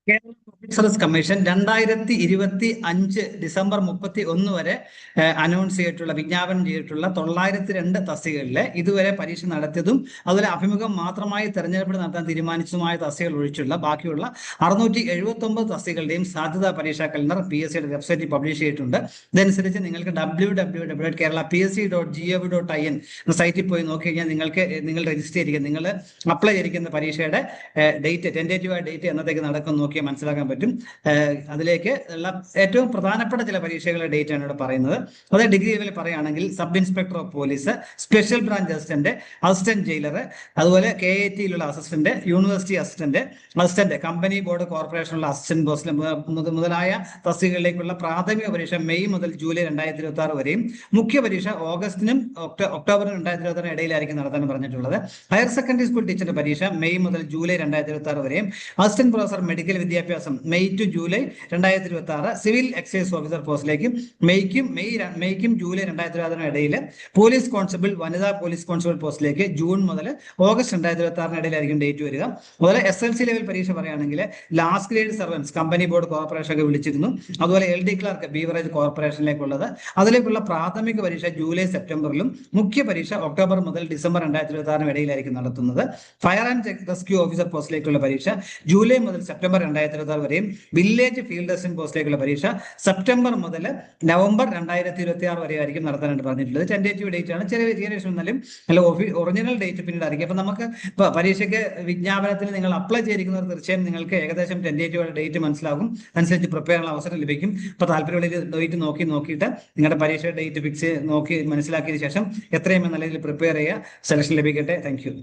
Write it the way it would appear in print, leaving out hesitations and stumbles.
Kerala public service commission 2025 December 31 വരെ announce ചെയ്തിട്ടുള്ള വിജ്ഞാപനം ചെയ്തിട്ടുള്ള 902 തസ്തികകളിലെ ഇതുവരെ പരീക്ഷ നടത്തിയതും അതുപോലെ അഭിമുഖം മാത്രമായി തെരഞ്ഞെടുപ്പ് നടത്താൻ തീരുമാനിച്ചതുമായ തസ്തികകൾ ഒഴിച്ചുള്ള ബാക്കിയുള്ള 679 തസ്തികളുടെയും സാധ്യതാ പരീക്ഷാ കലണ്ടർ PSCയുടെ വെബ്സൈറ്റിൽ പബ്ലിഷ് ചെയ്തിട്ടുണ്ട്. ഇതനുസരിച്ച് നിങ്ങൾക്ക് www.keralapsc.gov.in എന്ന സൈറ്റിൽ പോയി നോക്കി കഴിഞ്ഞാൽ നിങ്ങൾ രജിസ്റ്റർ ചെയ്തിരിക്കുന്ന നിങ്ങൾ അപ്ലൈ ചെയ്തിരിക്കുന്ന പരീക്ഷയുടെ ഡേറ്റ് ടെൻറ്റേറ്റീവായ ഡേറ്റ് എന്നത്തേക്ക് നടക്കും നോക്കി മനസ്സിലാക്കാൻ പറ്റും. അതിലേക്ക് ഉള്ള ഏറ്റവും പ്രധാനപ്പെട്ട ചില പരീക്ഷകളുടെ ഡേറ്റ് ആണ് ഇവിടെ പറയുന്നത്. അത് ഡിഗ്രി ലെവലിൽ പറയുകയാണെങ്കിൽ sub inspector of police, special branch assistant jailer, അതുപോലെ KITയിലുള്ള assistant, university assistant, company board കോർപ്പറേഷനുള്ള അസിസ്റ്റന്റ് പോസ്റ്റ് മുതലായ തസ്തികകളിലേക്കുള്ള പ്രാഥമിക പരീക്ഷ മെയ് മുതൽ ജൂലൈ 2026 വരെയും മുഖ്യ പരീക്ഷ ഓഗസ്റ്റിനും ഒക്ടോബർ 2026 ഇടയിലായിരിക്കും നടത്താൻ പറഞ്ഞിട്ടുള്ളത്. ഹയർ സെക്കൻഡറി സ്കൂൾ ടീച്ചറുടെ പരീക്ഷ മെയ് മുതൽ ജൂലൈ 2026 വരെയും അസിസ്റ്റന്റ് പ്രൊഫസർ മെഡിക്കൽ വിദ്യാഭ്യാസം May to July 2026, civil excise officer പോസ്റ്റിലേക്ക് മെയ്ക്കും ജൂലൈ 2026 ഇടയിൽ, പോലീസ് കോൺസ്റ്റബിൾ വനിതാ പോലീസ് കോൺസ്റ്റബിൾ പോസ്റ്റിലേക്ക് ജൂൺ മുതൽ ഓഗസ്റ്റ് 2026 ഇടയിലായിരിക്കും ഡേറ്റ് വരിക. അതുപോലെ SLC ലെവൽ പരീക്ഷ പറയുകയാണെങ്കിൽ last grade servants company board corporation ഒക്കെ വിളിച്ചിരുന്നു. അതുപോലെ LD ക്ലർക്ക് ബീവറേജ് കോർപ്പറേഷനിലേക്കുള്ളത് അതിലേക്കുള്ള പ്രാഥമിക പരീക്ഷ ജൂലൈ സെപ്റ്റംബറിലും മുഖ്യ പരീക്ഷ ഒക്ടോബർ മുതൽ ഡിസംബർ 2026 ഇടയിലായിരിക്കും നടത്തുന്നത്. ഫയർ ആൻഡ് റെസ്ക്യൂ ഓഫീസർ പോസ്റ്റിലേക്കുള്ള പരീക്ഷ ജൂലൈ മുതൽ സെപ്റ്റംബർ 2026 വരെയും വില്ലേജ് ഫീൽഡ് അസിസ്റ്റന്റ് പോസ്റ്റിലേക്കുള്ള പരീക്ഷ സെപ്റ്റംബർ മുതൽ നവംബർ 2026 വരെ ആയിരിക്കും നടത്താനായിട്ട് പറഞ്ഞിട്ടുള്ളത്. ടെൻറ്റേറ്റീവ് ഡേറ്റ് ആണ്. ചെറിയ വേരിയേഷൻ എന്നാലും അല്ല ഒറിജിനൽ ഡേറ്റ് പിന്നീട് അറിയിക്കും. അപ്പൊ നമുക്ക് പരീക്ഷയ്ക്ക് വിജ്ഞാപനത്തിൽ നിങ്ങൾ അപ്ലൈ ചെയ്തിരിക്കുന്നവർ തീർച്ചയായും നിങ്ങൾക്ക് ഏകദേശം ടെൻറ്റേറ്റീവ് ഡേറ്റ് മനസ്സിലാകും. അനുസരിച്ച് പ്രിപ്പയർ ചെയ്യാനുള്ള അവസരം ലഭിക്കും. അപ്പൊ താല്പര്യമുള്ള ഡേറ്റ് നോക്കിയിട്ട് നിങ്ങളുടെ പരീക്ഷയുടെ ഡേറ്റ് ഫിക്സ് നോക്കി മനസ്സിലാക്കിയതിനു ശേഷം എത്രയും നല്ല രീതിയിൽ പ്രിപ്പയർ ചെയ്യുക. സെലക്ഷൻ ലഭിക്കട്ടെ. Thank you.